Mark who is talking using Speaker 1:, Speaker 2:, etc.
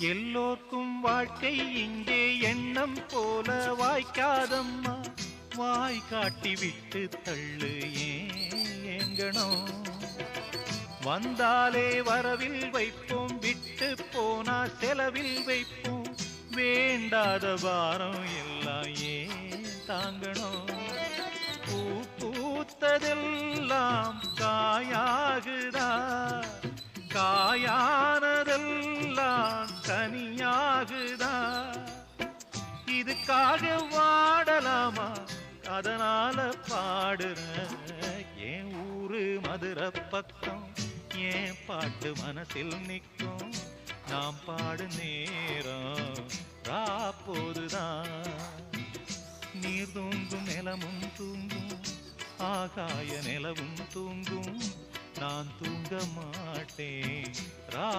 Speaker 1: எல்லோர்க்கும் வாழ்க்கை இங்கே எண்ணம் போல வாய்க்காதம்மா. வாய் காட்டி விட்டு தள்ளு ஏங்கணும். வந்தாலே வரவில் வைப்போம், விட்டு போனா செலவில் வைப்போம். வேண்டாத பாரம் எல்லாம் ஏன் தாங்கணும். பூ பூத்ததெல்லாம் காயாகுதா, காயானதெல்லாம் கனியாகுதா. இதுக்காக வாடலாமா, அதனால பாடுற. என் ஊரு மதுரை பக்கம், என் பாட்டு மனசில் நிற்கும். நாம் பாடு நேரம் ராப்போதுதான். நீர் தூங்கும் நிலமும் தூங்கும், ஆகாய நிலவும் தூங்கும். நான் தூங்க மாட்டேன் ரா